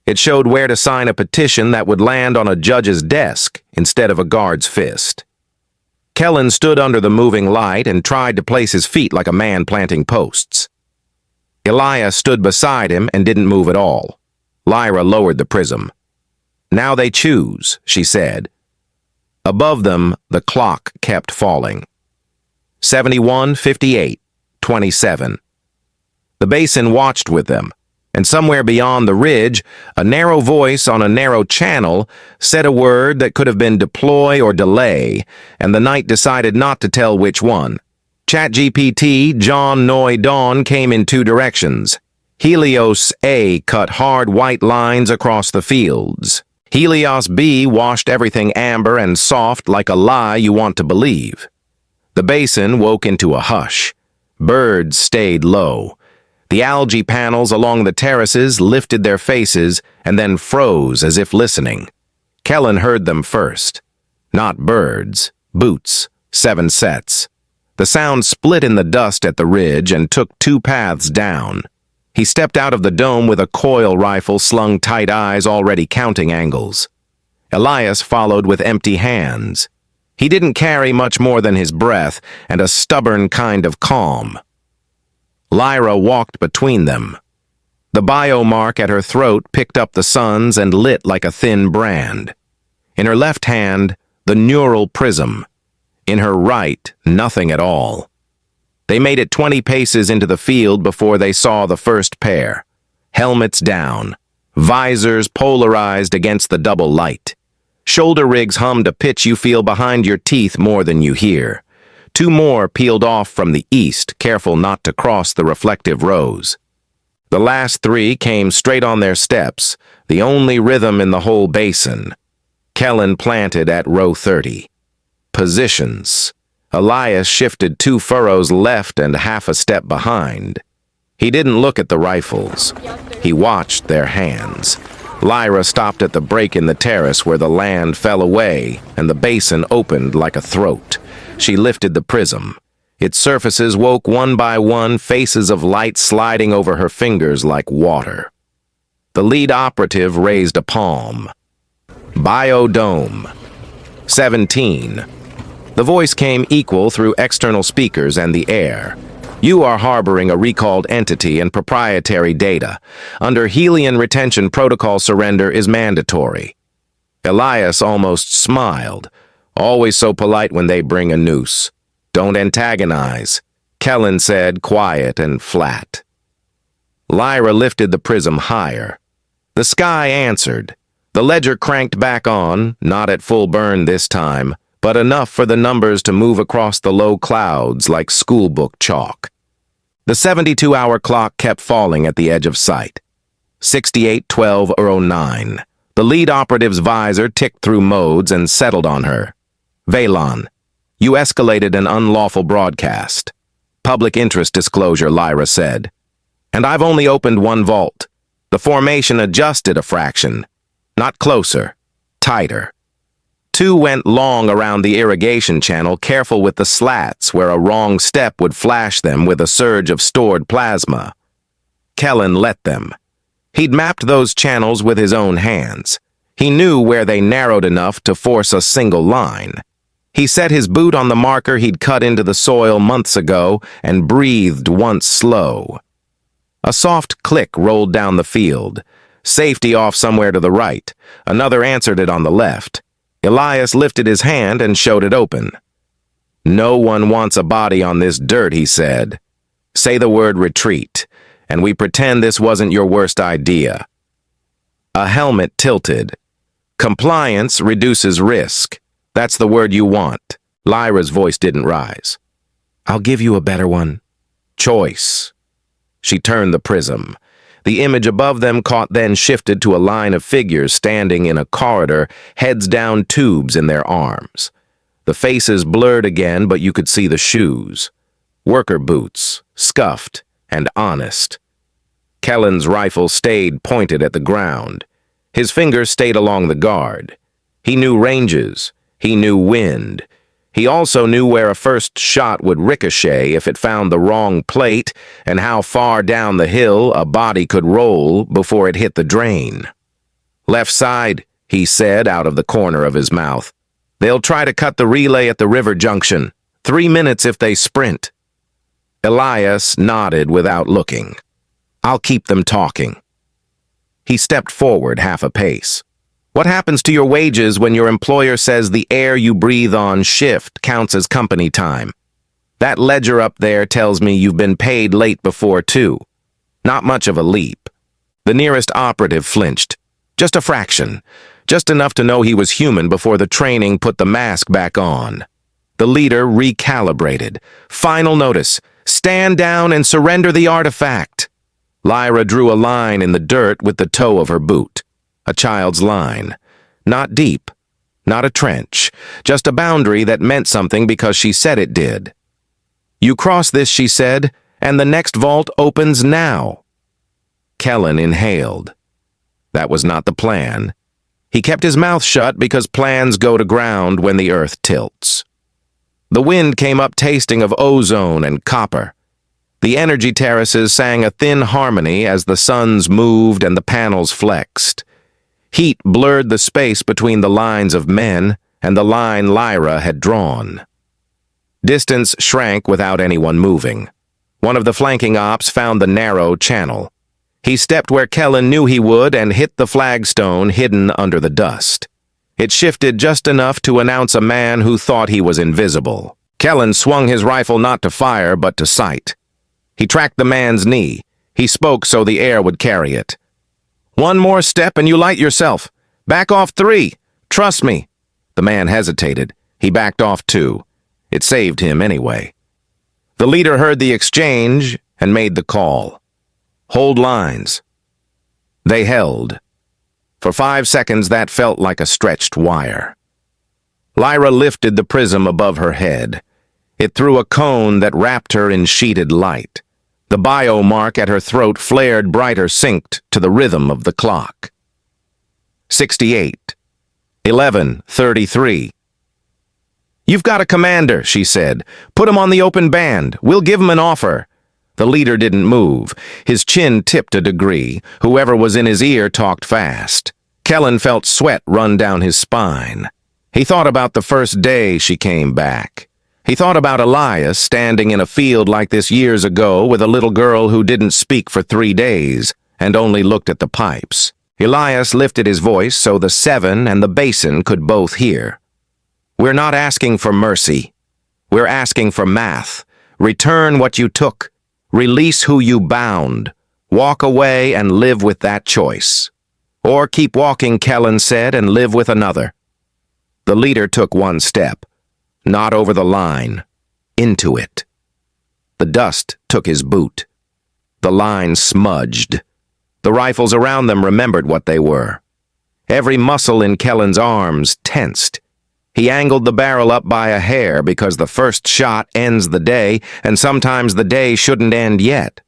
It showed where to sign a petition that would land on a judge's desk instead of a guard's fist. Kellen stood under the moving light and tried to place his feet like a man planting posts. Elias stood beside him and didn't move at all. Lyra lowered the prism. Now they choose, she said. Above them, the clock kept falling. 71, 58, 27. The basin watched with them. And somewhere beyond the ridge, a narrow voice on a narrow channel said a word that could have been deploy or delay, and the night decided not to tell which one. ChatGPT, John Noy Dawn came in 2 directions. Helios A cut hard white lines across the fields. Helios B washed everything amber and soft like a lie you want to believe. The basin woke into a hush. Birds stayed low. The algae panels along the terraces lifted their faces and then froze as if listening. Kellen heard them first. Not birds, boots, 7 sets. The sound split in the dust at the ridge and took 2 paths down. He stepped out of the dome with a coil rifle slung tight, eyes already counting angles. Elias followed with empty hands. He didn't carry much more than his breath and a stubborn kind of calm. Lyra walked between them. The biomark at her throat picked up the suns and lit like a thin brand. In her left hand, the neural prism. In her right, nothing at all. They made it 20 paces into the field before they saw the first pair. Helmets down, visors polarized against the double light. Shoulder rigs hummed a pitch you feel behind your teeth more than you hear. 2 more peeled off from the east, careful not to cross the reflective rows. The last 3 came straight on their steps, the only rhythm in the whole basin. Kellen planted at row 30. Positions. Elias shifted 2 furrows left and half a step behind. He didn't look at the rifles. He watched their hands. Lyra stopped at the break in the terrace where the land fell away and the basin opened like a throat. She lifted the prism. Its surfaces woke one by one, faces of light sliding over her fingers like water. The lead operative raised a palm. Biodome. 17. The voice came equal through external speakers and the air. You are harboring a recalled entity and proprietary data. Under Helion retention protocol, surrender is mandatory. Elias almost smiled. Always so polite when they bring a noose. Don't antagonize. Kellen said, quiet and flat. Lyra lifted the prism higher. The sky answered. The ledger cranked back on, not at full burn this time, but enough for the numbers to move across the low clouds like schoolbook chalk. The 72-hour clock kept falling at the edge of sight. 68:12:09. The lead operative's visor ticked through modes and settled on her. Veylan, you escalated an unlawful broadcast. Public interest disclosure, Lyra said. And I've only opened one vault. The formation adjusted a fraction. Not closer, tighter. Two went long around the irrigation channel, careful with the slats where a wrong step would flash them with a surge of stored plasma. Kellen let them. He'd mapped those channels with his own hands. He knew where they narrowed enough to force a single line. He set his boot on the marker he'd cut into the soil months ago and breathed once slow. A soft click rolled down the field. Safety off somewhere to the right. Another answered it on the left. Elias lifted his hand and showed it open. No one wants a body on this dirt, he said. Say the word retreat, and we pretend this wasn't your worst idea. A helmet tilted. Compliance reduces risk. That's the word you want. Lyra's voice didn't rise. I'll give you a better one. Choice. She turned the prism. The image above them caught, then shifted to a line of figures standing in a corridor, heads down, tubes in their arms. The faces blurred again, but you could see the shoes. Worker boots, scuffed and honest. Kellen's rifle stayed pointed at the ground. His fingers stayed along the guard. He knew ranges. He knew wind. He also knew where a first shot would ricochet if it found the wrong plate and how far down the hill a body could roll before it hit the drain. Left side, he said out of the corner of his mouth. They'll try to cut the relay at the river junction. 3 minutes if they sprint. Elias nodded without looking. I'll keep them talking. He stepped forward half a pace. What happens to your wages when your employer says the air you breathe on shift counts as company time? That ledger up there tells me you've been paid late before, too. Not much of a leap. The nearest operative flinched. Just a fraction. Just enough to know he was human before the training put the mask back on. The leader recalibrated. Final notice. Stand down and surrender the artifact. Lyra drew a line in the dirt with the toe of her boot. A child's line. Not deep. Not a trench. Just a boundary that meant something because she said it did. You cross this, she said, and the next vault opens now. Kellen inhaled. That was not the plan. He kept his mouth shut because plans go to ground when the earth tilts. The wind came up tasting of ozone and copper. The energy terraces sang a thin harmony as the suns moved and the panels flexed. Heat blurred the space between the lines of men and the line Lyra had drawn. Distance shrank without anyone moving. One of the flanking ops found the narrow channel. He stepped where Kellen knew he would and hit the flagstone hidden under the dust. It shifted just enough to announce a man who thought he was invisible. Kellen swung his rifle not to fire but to sight. He tracked the man's knee. He spoke so the air would carry it. One more step and you light yourself. Back off 3. Trust me. The man hesitated. He backed off 2. It saved him anyway. The leader heard the exchange and made the call. Hold lines. They held. For 5 seconds that felt like a stretched wire. Lyra lifted the prism above her head. It threw a cone that wrapped her in sheeted light. The bio mark at her throat flared brighter, synced to the rhythm of the clock. 68. 11:33. You've got a commander, she said. Put him on the open band. We'll give him an offer. The leader didn't move. His chin tipped a degree. Whoever was in his ear talked fast. Kellen felt sweat run down his spine. He thought about the first day she came back. He thought about Elias standing in a field like this years ago with a little girl who didn't speak for 3 days and only looked at the pipes. Elias lifted his voice so the 7 and the basin could both hear. We're not asking for mercy. We're asking for math. Return what you took. Release who you bound. Walk away and live with that choice. Or keep walking, Kellen said, and live with another. The leader took one step, not over the line, into it. The dust took his boot. The line smudged. The rifles around them remembered what they were. Every muscle in Kellen's arms tensed. He angled the barrel up by a hair because the first shot ends the day, and sometimes the day shouldn't end yet.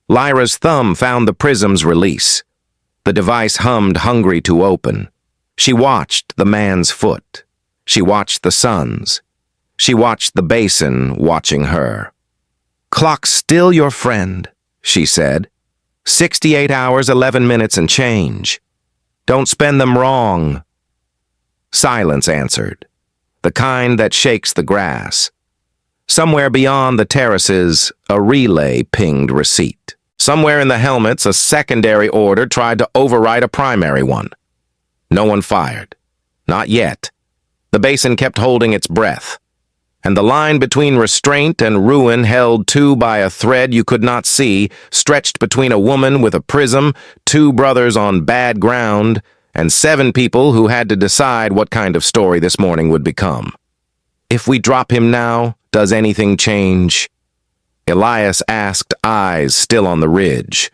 Lyra's thumb found the prism's release. The device hummed, hungry to open. She watched the man's foot. She watched the sun's. She watched the basin watching her. "Clock's still your friend," she said. 68 hours, 11 minutes and change. Don't spend them wrong. Silence answered, the kind that shakes the grass. Somewhere beyond the terraces, a relay pinged receipt. Somewhere in the helmets, a secondary order tried to override a primary one. No one fired. Not yet. The basin kept holding its breath, and the line between restraint and ruin, held too by a thread you could not see, stretched between a woman with a prism, two brothers on bad ground, and 7 people who had to decide what kind of story this morning would become. If we drop him now, does anything change? Elias asked, eyes still on the ridge.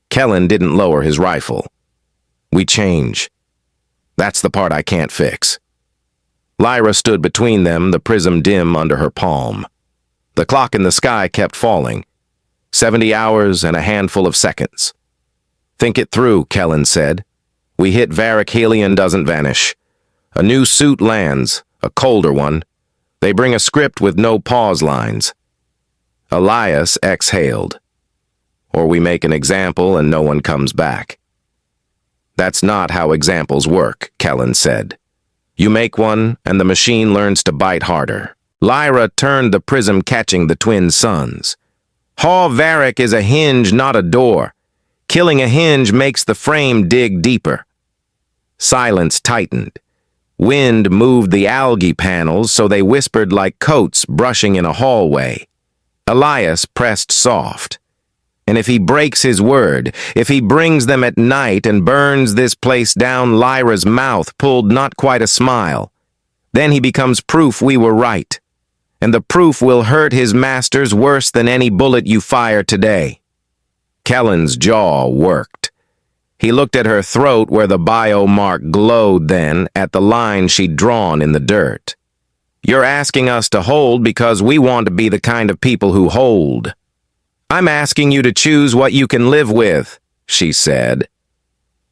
Kellen didn't lower his rifle. We change. That's the part I can't fix. Lyra stood between them, the prism dim under her palm. The clock in the sky kept falling. 70 hours and a handful of seconds. Think it through, Kellen said. We hit Varric-Helion doesn't vanish. A new suit lands, a colder one. They bring a script with no pause lines. Elias exhaled. Or we make an example and no one comes back. That's not how examples work, Kellen said. You make one, and the machine learns to bite harder. Lyra turned the prism, catching the twin suns. Haw Varric is a hinge, not a door. Killing a hinge makes the frame dig deeper. Silence tightened. Wind moved the algae panels so they whispered like coats brushing in a hallway. Elias pressed soft. And if he breaks his word, if he brings them at night and burns this place down, Lyra's mouth pulled not quite a smile. Then he becomes proof we were right. And the proof will hurt his masters worse than any bullet you fire today. Kellen's jaw worked. He looked at her throat where the bio mark glowed then, at the line she'd drawn in the dirt. You're asking us to hold because we want to be the kind of people who hold. I'm asking you to choose what you can live with, she said.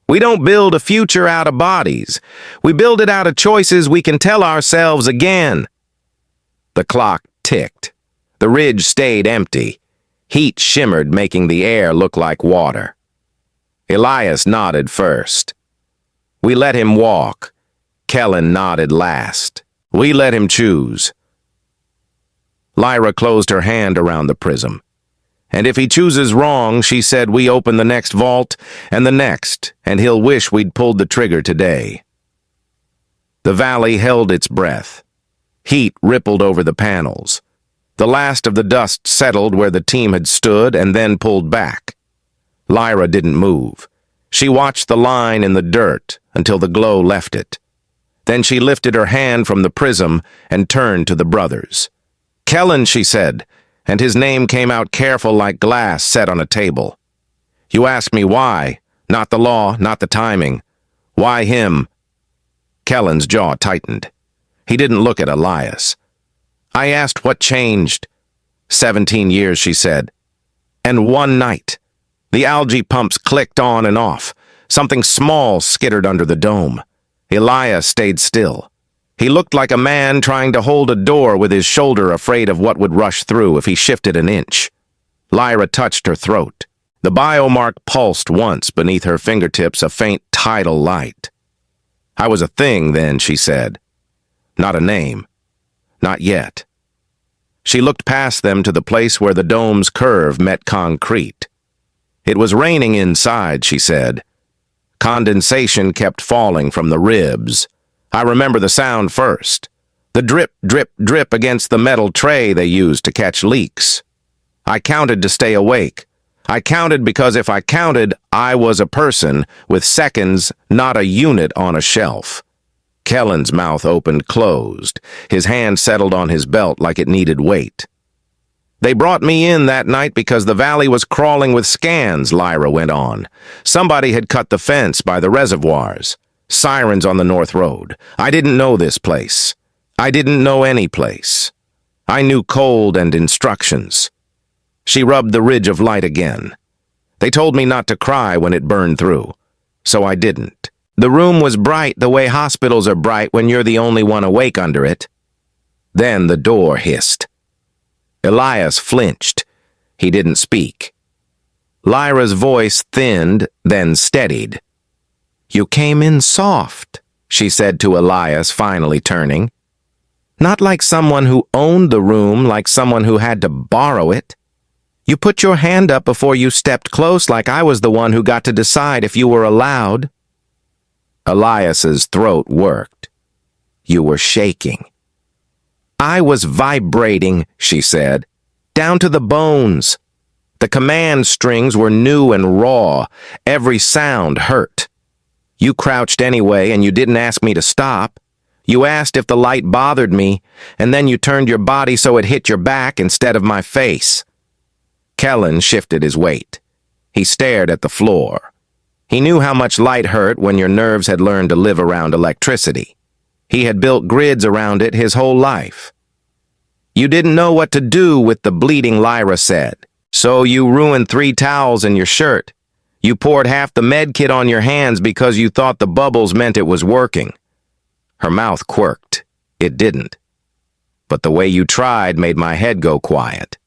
We don't build a future out of bodies. We build it out of choices we can tell ourselves again. The clock ticked. The ridge stayed empty. Heat shimmered, making the air look like water. Elias nodded first. We let him walk. Kellen nodded last. We let him choose. Lyra closed her hand around the prism. And if he chooses wrong, she said, we open the next vault and the next, and he'll wish we'd pulled the trigger today. The valley held its breath. Heat rippled over the panels. The last of the dust settled where the team had stood and then pulled back. Lyra didn't move. She watched the line in the dirt until the glow left it. Then she lifted her hand from the prism and turned to the brothers. Kellen, she said, and his name came out careful like glass set on a table. You asked me why, not the law, not the timing. Why him? Kellen's jaw tightened. He didn't look at Elias. I asked what changed. 17 years, she said. And one night. The algae pumps clicked on and off. Something small skittered under the dome. Elias stayed still. He looked like a man trying to hold a door with his shoulder, afraid of what would rush through if he shifted an inch. Lyra touched her throat. The biomark pulsed once beneath her fingertips, a faint tidal light. I was a thing then, she said. Not a name. Not yet. She looked past them to the place where the dome's curve met concrete. It was raining inside, she said. Condensation kept falling from the ribs. I remember the sound first. The drip, drip, drip against the metal tray they used to catch leaks. I counted to stay awake. I counted because if I counted, I was a person with seconds, not a unit on a shelf. Kellen's mouth opened closed. His hand settled on his belt like it needed weight. They brought me in that night because the valley was crawling with scans, Lyra went on. Somebody had cut the fence by the reservoirs. Sirens on the North Road. I didn't know this place. I didn't know any place. I knew cold and instructions. She rubbed the ridge of light again. They told me not to cry when it burned through, so I didn't. The room was bright the way hospitals are bright when you're the only one awake under it. Then the door hissed. Elias flinched. He didn't speak. Lyra's voice thinned, then steadied. "You came in soft," she said to Elias, finally turning. "Not like someone who owned the room, like someone who had to borrow it. You put your hand up before you stepped close like I was the one who got to decide if you were allowed." Elias's throat worked. "You were shaking." "I was vibrating," she said, "down to the bones. The command strings were new and raw. Every sound hurt. You crouched anyway, and you didn't ask me to stop. You asked if the light bothered me, and then you turned your body so it hit your back instead of my face." Kellen shifted his weight. He stared at the floor. He knew how much light hurt when your nerves had learned to live around electricity. He had built grids around it his whole life. "You didn't know what to do with the bleeding," Lyra said. "So you ruined 3 towels in your shirt. You poured half the med kit on your hands because you thought the bubbles meant it was working." Her mouth quirked. It didn't. "But the way you tried made my head go quiet."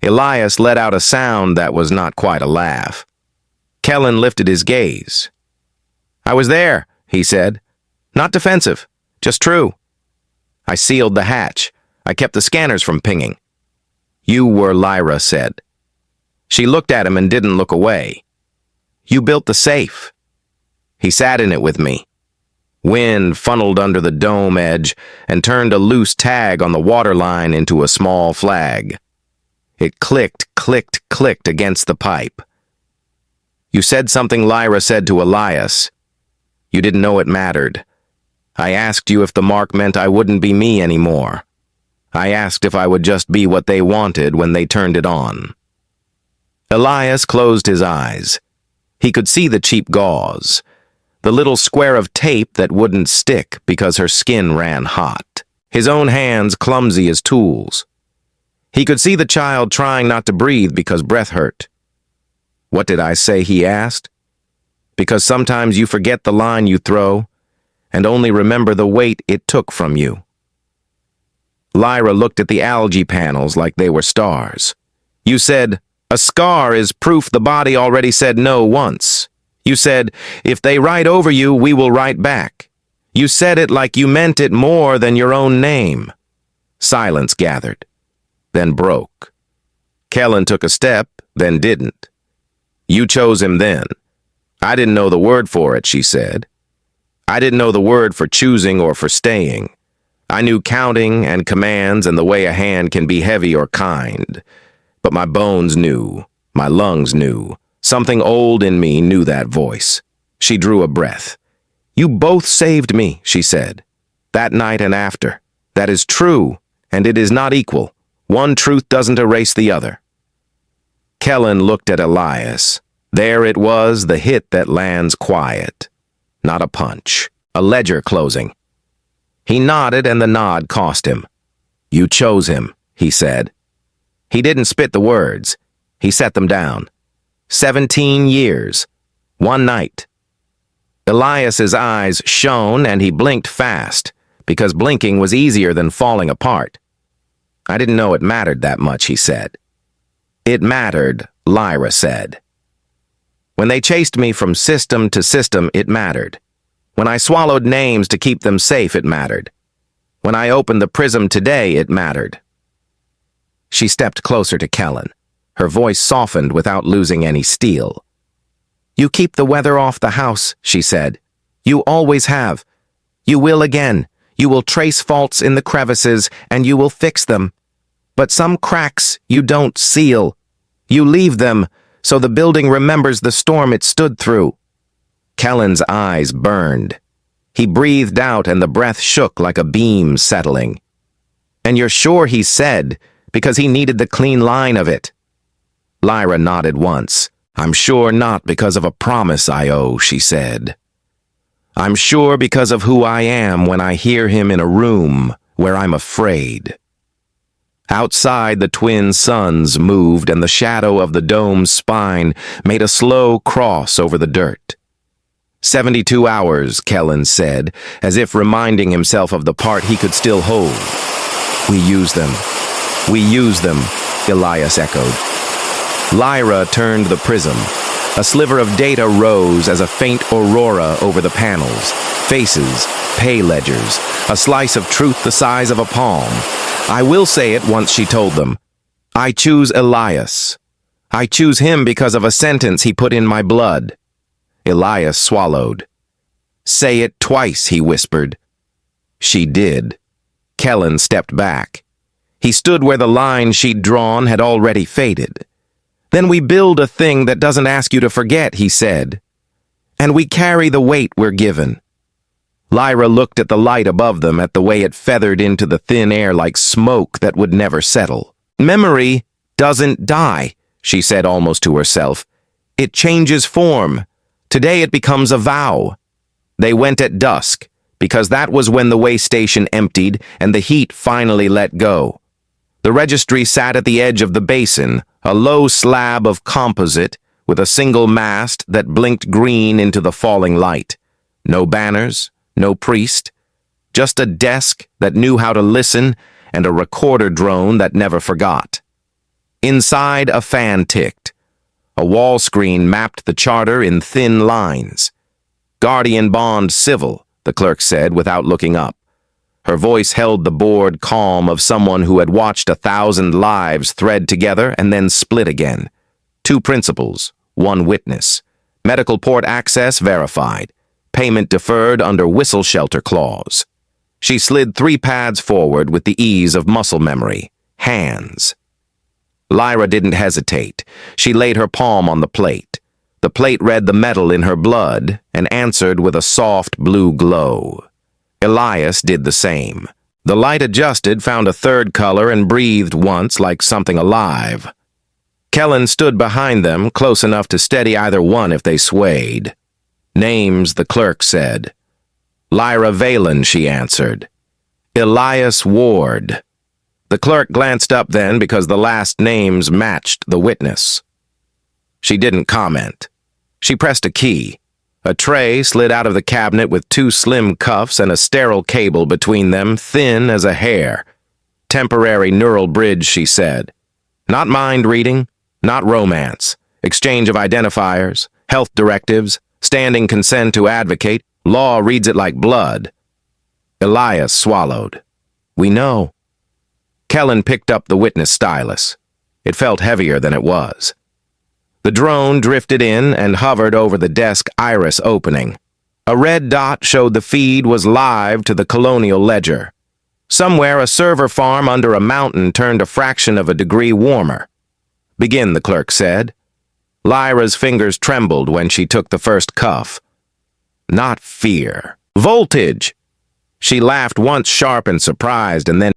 Elias let out a sound that was not quite a laugh. Kellen lifted his gaze. "I was there," he said. "Not defensive, just true. I sealed the hatch. I kept the scanners from pinging." "You were," Lyra said. She looked at him and didn't look away. "You built the safe." He sat in it with me. Wind funneled under the dome edge and turned a loose tag on the waterline into a small flag. It clicked, clicked, clicked against the pipe. "You said something," Lyra said to Elias. "You didn't know it mattered. I asked you if the mark meant I wouldn't be me anymore. I asked if I would just be what they wanted when they turned it on." Elias closed his eyes. He could see the cheap gauze, the little square of tape that wouldn't stick because her skin ran hot, his own hands clumsy as tools. He could see the child trying not to breathe because breath hurt. "What did I say?" he asked. "Because sometimes you forget the line you throw and only remember the weight it took from you." Lyra looked at the algae panels like they were stars. "You said, 'A scar is proof the body already said no once.' You said, 'If they write over you, we will write back.' You said it like you meant it more than your own name." Silence gathered, then broke. Kellen took a step, then didn't. "You chose him then. I didn't know the word for it," she said. "I didn't know the word for choosing or for staying. I knew counting and commands and the way a hand can be heavy or kind. But my bones knew, my lungs knew. Something old in me knew that voice." She drew a breath. "You both saved me," she said. "That night and after. That is true, and it is not equal. One truth doesn't erase the other." Kellen looked at Elias. There it was, the hit that lands quiet. Not a punch, a ledger closing. He nodded, and the nod cost him. "You chose him," he said. He didn't spit the words. He set them down. 17 years. One night. Elias's eyes shone, and he blinked fast, because blinking was easier than falling apart. "I didn't know it mattered that much," he said. "It mattered," Lyra said. "When they chased me from system to system, it mattered. When I swallowed names to keep them safe, it mattered. When I opened the prism today, it mattered." She stepped closer to Kellen. Her voice softened without losing any steel. "You keep the weather off the house," she said. "You always have. You will again. You will trace faults in the crevices, and you will fix them. But some cracks you don't seal. You leave them, so the building remembers the storm it stood through. Kellen's eyes burned. He breathed out, and the breath shook like a beam settling. And you're sure he said, because he needed the clean line of it. Lyra nodded once. I'm sure not because of a promise I owe, she said. I'm sure because of who I am when I hear him in a room where I'm afraid. Outside, the twin suns moved, and the shadow of the dome's spine made a slow cross over the dirt. 72 hours, Kellen said, as if reminding himself of the part he could still hold. We use them. We use them, Elias echoed. Lyra turned the prism. A sliver of data rose as a faint aurora over the panels. Faces, pay ledgers, a slice of truth the size of a palm. I will say it once, she told them. I choose Elias. I choose him because of a sentence he put in my blood. Elias swallowed. Say it twice, he whispered. She did. Kellen stepped back. He stood where the line she'd drawn had already faded. Then we build a thing that doesn't ask you to forget, he said. And we carry the weight we're given. Lyra looked at the light above them, at the way it feathered into the thin air like smoke that would never settle. Memory doesn't die, she said almost to herself. It changes form. Today it becomes a vow. They went at dusk, because that was when the way station emptied and the heat finally let go. The registry sat at the edge of the basin, a low slab of composite with a single mast that blinked green into the falling light. No banners, no priest, just a desk that knew how to listen and a recorder drone that never forgot. Inside, a fan ticked. A wall screen mapped the charter in thin lines. Guardian Bond Civil, the clerk said without looking up. Her voice held the bored calm of someone who had watched 1,000 lives thread together and then split again. 2 principals, 1 witness. Medical port access verified. Payment deferred under whistle shelter clause. She slid 3 pads forward with the ease of muscle memory. Hands. Lyra didn't hesitate. She laid her palm on the plate. The plate read the metal in her blood and answered with a soft blue glow. Elias did the same. The light adjusted, found a 3rd color, and breathed once like something alive. Kellen stood behind them, close enough to steady either one if they swayed. Names, the clerk said. Lyra Valen, she answered. Elias Ward. The clerk glanced up then because the last names matched the witness. She didn't comment. She pressed a key. A tray slid out of the cabinet with 2 slim cuffs and a sterile cable between them, thin as a hair. Temporary neural bridge, she said. Not mind reading, not romance. Exchange of identifiers, health directives, standing consent to advocate. Law reads it like blood. Elias swallowed. We know. Kellen picked up the witness stylus. It felt heavier than it was. The drone drifted in and hovered over the desk iris opening. A red dot showed the feed was live to the colonial ledger. Somewhere, a server farm under a mountain turned a fraction of a degree warmer. Begin, the clerk said. Lyra's fingers trembled when she took the first cuff. Not fear. Voltage! She laughed once, sharp and surprised, and then